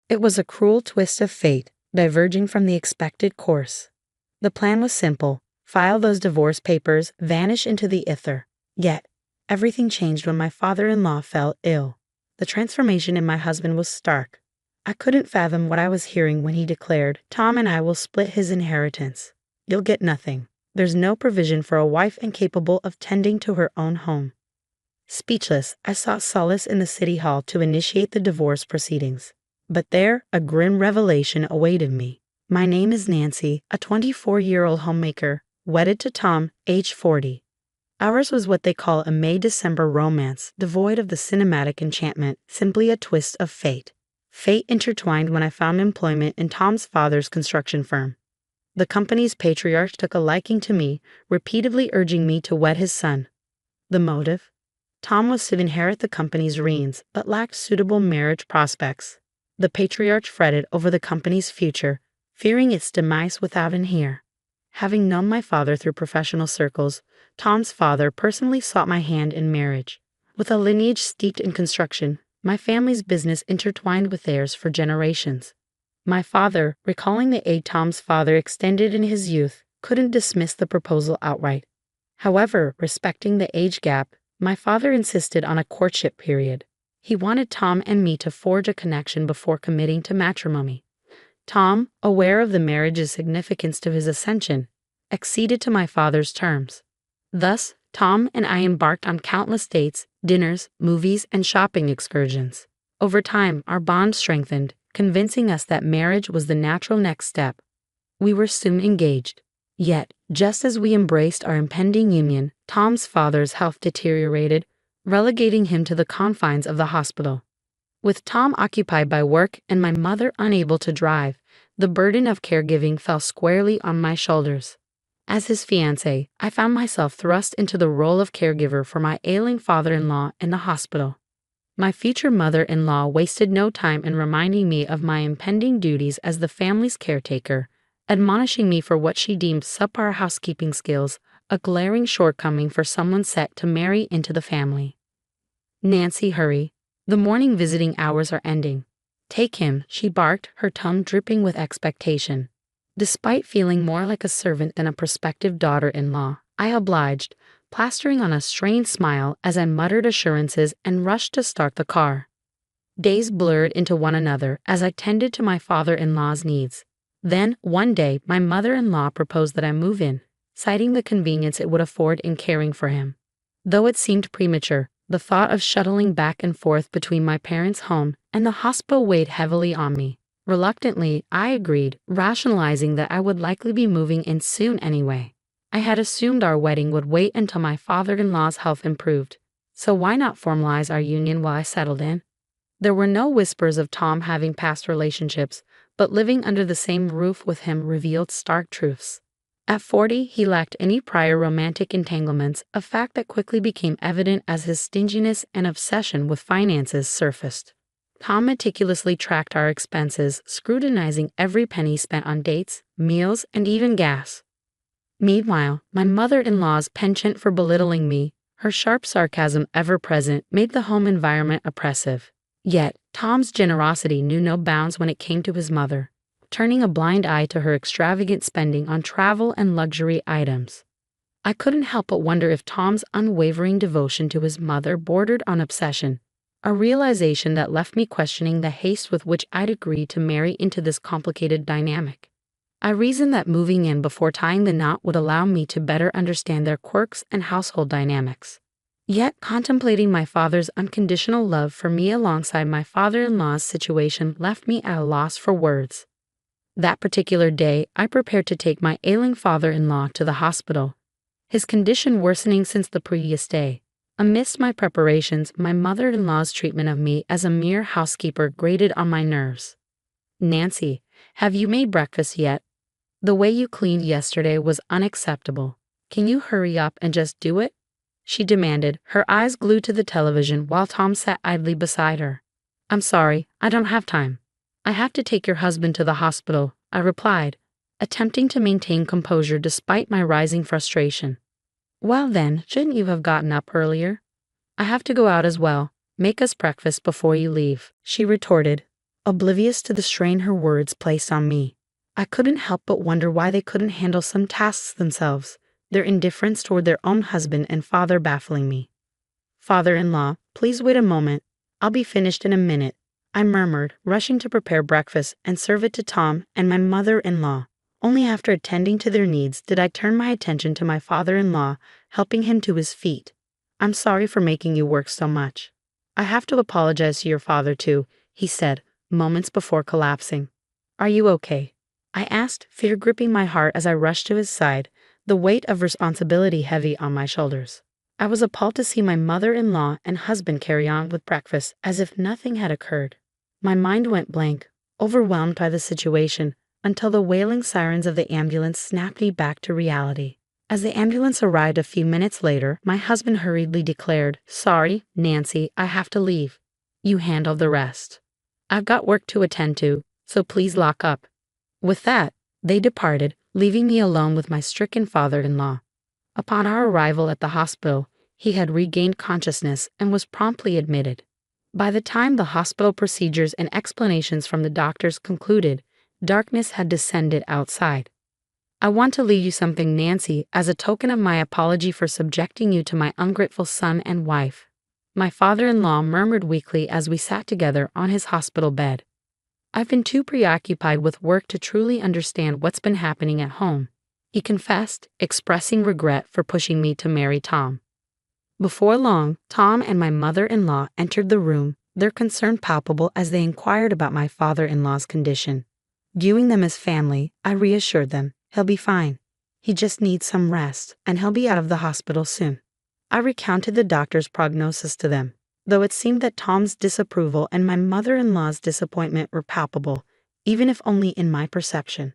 It was a cruel twist of fate, diverging from the expected course. The plan was simple: file those divorce papers, vanish into the ether. Yet, everything changed when my father-in-law fell ill. The transformation in my husband was stark. I couldn't fathom what I was hearing when he declared, "Tom and I will split his inheritance. You'll get nothing. There's no provision for a wife incapable of tending to her own home." Speechless, I sought solace in the city hall to initiate the divorce proceedings. But there, a grim revelation awaited me. My name is Nancy, a 24-year-old homemaker, wedded to Tom, age 40. Ours was what they call a May-December romance, devoid of the cinematic enchantment, simply a twist of fate. Fate intertwined when I found employment in Tom's father's construction firm. The company's patriarch took a liking to me, repeatedly urging me to wed his son. The motive? Tom was to inherit the company's reins, but lacked suitable marriage prospects. The patriarch fretted over the company's future, fearing its demise without an heir. Having known my father through professional circles, Tom's father personally sought my hand in marriage. With a lineage steeped in construction, my family's business intertwined with theirs for generations. My father, recalling the aid Tom's father extended in his youth, couldn't dismiss the proposal outright. However, respecting the age gap, my father insisted on a courtship period. He wanted Tom and me to forge a connection before committing to matrimony. Tom, aware of the marriage's significance to his ascension, acceded to my father's terms. Thus, Tom and I embarked on countless dates, dinners, movies, and shopping excursions. Over time, our bond strengthened, convincing us that marriage was the natural next step. We were soon engaged. Yet, just as we embraced our impending union, Tom's father's health deteriorated, relegating him to the confines of the hospital. With Tom occupied by work and my mother unable to drive, the burden of caregiving fell squarely on my shoulders. As his fiancé, I found myself thrust into the role of caregiver for my ailing father-in-law in the hospital. My future mother-in-law wasted no time in reminding me of my impending duties as the family's caretaker, admonishing me for what she deemed subpar housekeeping skills, a glaring shortcoming for someone set to marry into the family. "Nancy, hurry. The morning visiting hours are ending." "Take him," she barked, her tongue dripping with expectation. Despite feeling more like a servant than a prospective daughter-in-law, I obliged, plastering on a strained smile as I muttered assurances and rushed to start the car. Days blurred into one another as I tended to my father-in-law's needs. Then, one day, my mother-in-law proposed that I move in, citing the convenience it would afford in caring for him. Though it seemed premature, the thought of shuttling back and forth between my parents' home and the hospital weighed heavily on me. Reluctantly, I agreed, rationalizing that I would likely be moving in soon anyway. I had assumed our wedding would wait until my father-in-law's health improved, so why not formalize our union while I settled in? There were no whispers of Tom having past relationships, but living under the same roof with him revealed stark truths. At 40, he lacked any prior romantic entanglements, a fact that quickly became evident as his stinginess and obsession with finances surfaced. Tom meticulously tracked our expenses, scrutinizing every penny spent on dates, meals, and even gas. Meanwhile, my mother-in-law's penchant for belittling me, her sharp sarcasm ever present, made the home environment oppressive. Yet, Tom's generosity knew no bounds when it came to his mother, turning a blind eye to her extravagant spending on travel and luxury items. I couldn't help but wonder if Tom's unwavering devotion to his mother bordered on obsession, a realization that left me questioning the haste with which I'd agreed to marry into this complicated dynamic. I reasoned that moving in before tying the knot would allow me to better understand their quirks and household dynamics. Yet, contemplating my father's unconditional love for me alongside my father-in-law's situation left me at a loss for words. That particular day, I prepared to take my ailing father-in-law to the hospital, his condition worsening since the previous day. Amidst my preparations, my mother-in-law's treatment of me as a mere housekeeper grated on my nerves. "Nancy, have you made breakfast yet? The way you cleaned yesterday was unacceptable. Can you hurry up and just do it?" she demanded, her eyes glued to the television while Tom sat idly beside her. "I'm sorry, I don't have time. I have to take your husband to the hospital," I replied, attempting to maintain composure despite my rising frustration. "Well then, shouldn't you have gotten up earlier?" "I have to go out as well. Make us breakfast before you leave," she retorted. oblivious to the strain her words placed on me. I couldn't help but wonder why they couldn't handle some tasks themselves, their indifference toward their own husband and father baffling me. "Father-in-law, please wait a moment. I'll be finished in a minute," I murmured, rushing to prepare breakfast and serve it to Tom and my mother-in-law. Only after attending to their needs did I turn my attention to my father-in-law, helping him to his feet. "I'm sorry for making you work so much. I have to apologize to your father too," he said, moments before collapsing. "Are you okay?" I asked, fear gripping my heart as I rushed to his side, the weight of responsibility heavy on my shoulders. I was appalled to see my mother-in-law and husband carry on with breakfast as if nothing had occurred. My mind went blank, overwhelmed by the situation, until the wailing sirens of the ambulance snapped me back to reality. As the ambulance arrived a few minutes later, my husband hurriedly declared, "Sorry, Nancy, I have to leave. You handle the rest. I've got work to attend to, so please lock up." With that, they departed, leaving me alone with my stricken father-in-law. Upon our arrival at the hospital, he had regained consciousness and was promptly admitted. By the time the hospital procedures and explanations from the doctors concluded, darkness had descended outside. "I want to leave you something, Nancy, as a token of my apology for subjecting you to my ungrateful son and wife," my father-in-law murmured weakly as we sat together on his hospital bed. "I've been too preoccupied with work to truly understand what's been happening at home," he confessed, expressing regret for pushing me to marry Tom. Before long, Tom and my mother-in-law entered the room, their concern palpable as they inquired about my father-in-law's condition. Viewing them as family, I reassured them, "He'll be fine. He just needs some rest, and he'll be out of the hospital soon." I recounted the doctor's prognosis to them, though it seemed that Tom's disapproval and my mother-in-law's disappointment were palpable, even if only in my perception.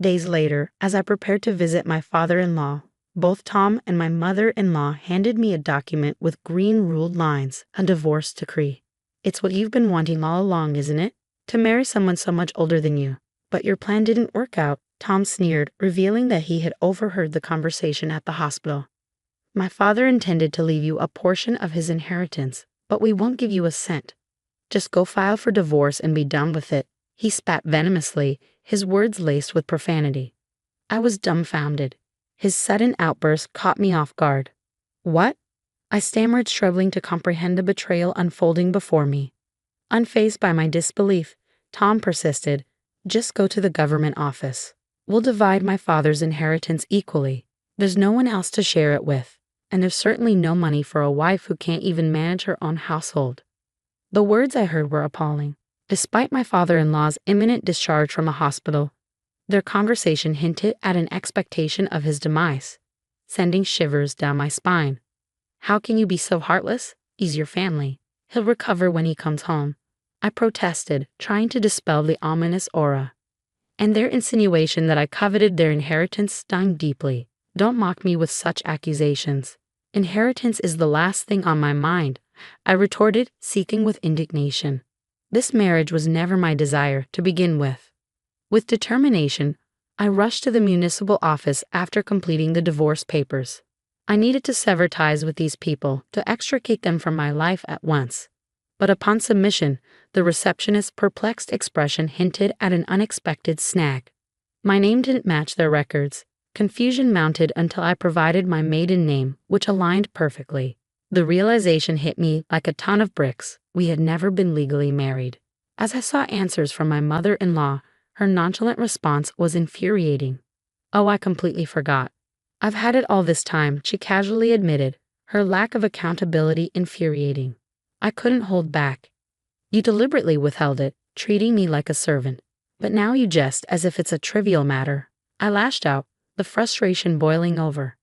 Days later, as I prepared to visit my father-in-law, both Tom and my mother-in-law handed me a document with green-ruled lines, a divorce decree. "It's what you've been wanting all along, isn't it? To marry someone so much older than you. But your plan didn't work out," Tom sneered, revealing that he had overheard the conversation at the hospital. "My father intended to leave you a portion of his inheritance, but we won't give you a cent. Just go file for divorce and be done with it." He spat venomously, his words laced with profanity. I was dumbfounded. His sudden outburst caught me off guard. "What?" I stammered, struggling to comprehend the betrayal unfolding before me. Unfazed by my disbelief, Tom persisted, "Just go to the government office. We'll divide my father's inheritance equally. There's no one else to share it with, and there's certainly no money for a wife who can't even manage her own household." The words I heard were appalling. Despite my father-in-law's imminent discharge from a hospital, their conversation hinted at an expectation of his demise, sending shivers down my spine. "How can you be so heartless? He's your family. He'll recover when he comes home," I protested, trying to dispel the ominous aura. And their insinuation that I coveted their inheritance stung deeply. "Don't mock me with such accusations. Inheritance is the last thing on my mind," I retorted, seething with indignation. This marriage was never my desire to begin with. With determination, I rushed to the municipal office after completing the divorce papers. I needed to sever ties with these people, to extricate them from my life at once. But upon submission, the receptionist's perplexed expression hinted at an unexpected snag. My name didn't match their records. Confusion mounted until I provided my maiden name, which aligned perfectly. The realization hit me like a ton of bricks. We had never been legally married. As I saw answers from my mother-in-law, her nonchalant response was infuriating. "Oh, I completely forgot. I've had it all this time," she casually admitted, her lack of accountability infuriating. I couldn't hold back. "You deliberately withheld it, treating me like a servant. But now you jest as if it's a trivial matter." I lashed out, the frustration boiling over.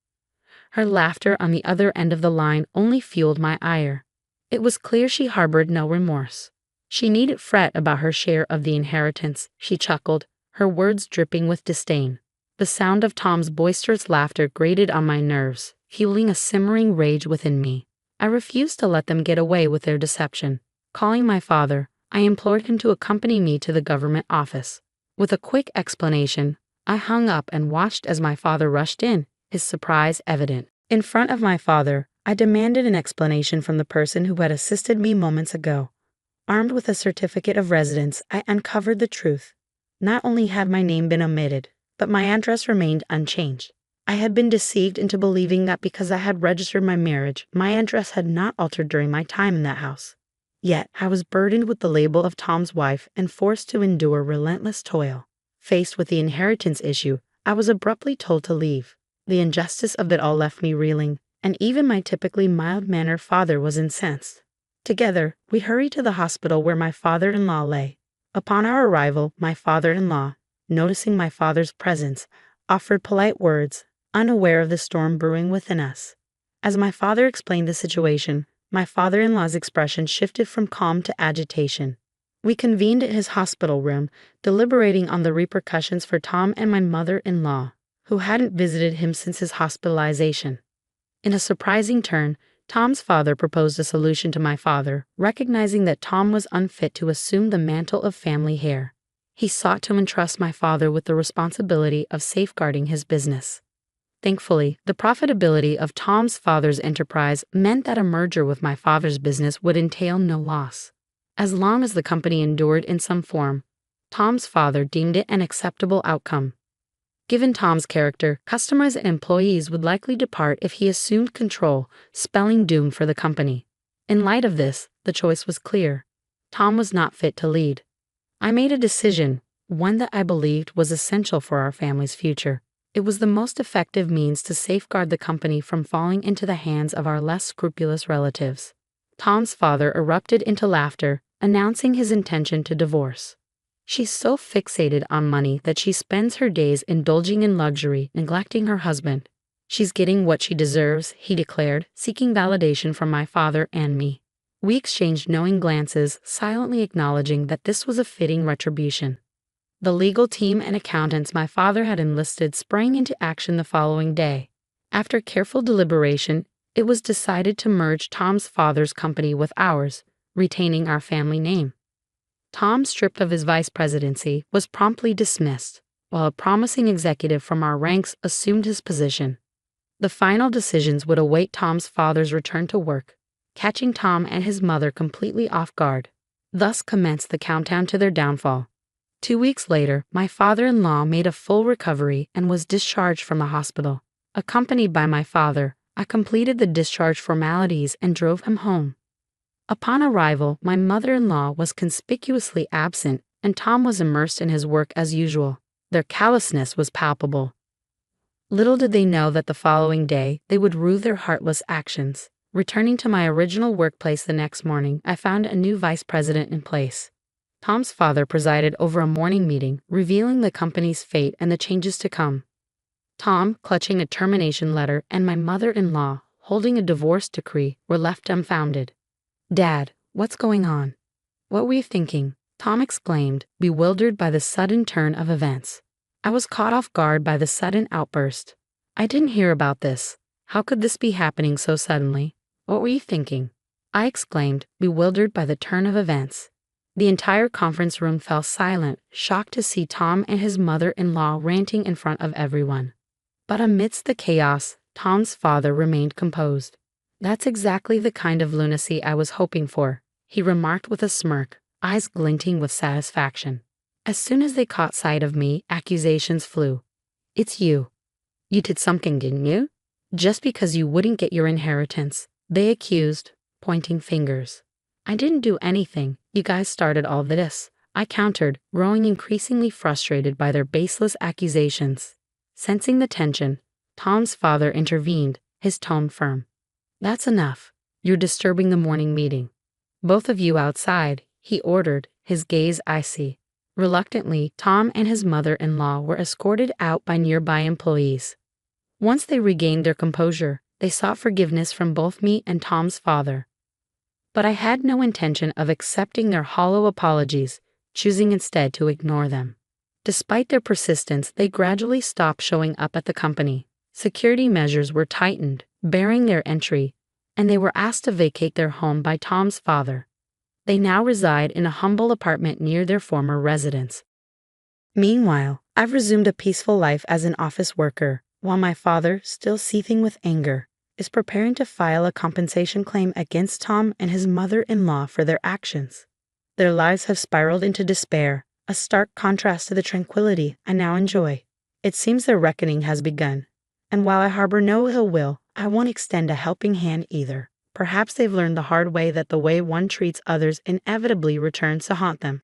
Her laughter on the other end of the line only fueled my ire. It was clear she harbored no remorse. She needn't fret about her share of the inheritance, she chuckled, her words dripping with disdain. The sound of Tom's boisterous laughter grated on my nerves, fueling a simmering rage within me. I refused to let them get away with their deception. Calling my father, I implored him to accompany me to the government office. With a quick explanation, I hung up and watched as my father rushed in, his surprise evident. In front of my father, I demanded an explanation from the person who had assisted me moments ago. Armed with a certificate of residence, I uncovered the truth. Not only had my name been omitted, but my address remained unchanged. I had been deceived into believing that because I had registered my marriage, my address had not altered during my time in that house. Yet, I was burdened with the label of Tom's wife and forced to endure relentless toil. Faced with the inheritance issue, I was abruptly told to leave. The injustice of it all left me reeling, and even my typically mild-mannered father was incensed. Together, we hurried to the hospital where my father-in-law lay. Upon our arrival, my father-in-law, noticing my father's presence, offered polite words, unaware of the storm brewing within us. As my father explained the situation, my father-in-law's expression shifted from calm to agitation. We convened at his hospital room, deliberating on the repercussions for Tom and my mother-in-law, who hadn't visited him since his hospitalization. In a surprising turn, Tom's father proposed a solution to my father, recognizing that Tom was unfit to assume the mantle of family heir. He sought to entrust my father with the responsibility of safeguarding his business. Thankfully, the profitability of Tom's father's enterprise meant that a merger with my father's business would entail no loss. As long as the company endured in some form, Tom's father deemed it an acceptable outcome. Given Tom's character, customers and employees would likely depart if he assumed control, spelling doom for the company. In light of this, the choice was clear. Tom was not fit to lead. I made a decision, one that I believed was essential for our family's future. It was the most effective means to safeguard the company from falling into the hands of our less scrupulous relatives. Tom's father erupted into laughter, announcing his intention to divorce. She's so fixated on money that she spends her days indulging in luxury, neglecting her husband. She's getting what she deserves, he declared, seeking validation from my father and me. We exchanged knowing glances, silently acknowledging that this was a fitting retribution. The legal team and accountants my father had enlisted sprang into action the following day. After careful deliberation, it was decided to merge Tom's father's company with ours, retaining our family name. Tom, stripped of his vice presidency, was promptly dismissed, while a promising executive from our ranks assumed his position. The final decisions would await Tom's father's return to work, catching Tom and his mother completely off guard. Thus commenced the countdown to their downfall. 2 weeks later, my father-in-law made a full recovery and was discharged from the hospital. Accompanied by my father, I completed the discharge formalities and drove him home. Upon arrival, my mother-in-law was conspicuously absent, and Tom was immersed in his work as usual. Their callousness was palpable. Little did they know that the following day they would rue their heartless actions. Returning to my original workplace the next morning, I found a new vice president in place. Tom's father presided over a morning meeting, revealing the company's fate and the changes to come. Tom, clutching a termination letter, and my mother-in-law, holding a divorce decree, were left dumbfounded. "Dad, what's going on? What were you thinking?" Tom exclaimed, bewildered by the sudden turn of events. I was caught off guard by the sudden outburst. "I didn't hear about this. How could this be happening so suddenly? What were you thinking?" I exclaimed, bewildered by the turn of events. The entire conference room fell silent, shocked to see Tom and his mother-in-law ranting in front of everyone. But amidst the chaos, Tom's father remained composed. "That's exactly the kind of lunacy I was hoping for," he remarked with a smirk, eyes glinting with satisfaction. As soon as they caught sight of me, accusations flew. "It's you. You did something, didn't you? Just because you wouldn't get your inheritance," they accused, pointing fingers. "I didn't do anything. You guys started all this," I countered, growing increasingly frustrated by their baseless accusations. Sensing the tension, Tom's father intervened, his tone firm. "That's enough. You're disturbing the morning meeting. Both of you outside," he ordered, his gaze icy. Reluctantly, Tom and his mother-in-law were escorted out by nearby employees. Once they regained their composure, they sought forgiveness from both me and Tom's father. But I had no intention of accepting their hollow apologies, choosing instead to ignore them. Despite their persistence, they gradually stopped showing up at the company. Security measures were tightened, barring their entry, and they were asked to vacate their home by Tom's father. They now reside in a humble apartment near their former residence. Meanwhile, I've resumed a peaceful life as an office worker, while my father, still seething with anger, is preparing to file a compensation claim against Tom and his mother-in-law for their actions. Their lives have spiraled into despair, a stark contrast to the tranquility I now enjoy. It seems their reckoning has begun. And while I harbor no ill will, I won't extend a helping hand either. Perhaps they've learned the hard way that the way one treats others inevitably returns to haunt them.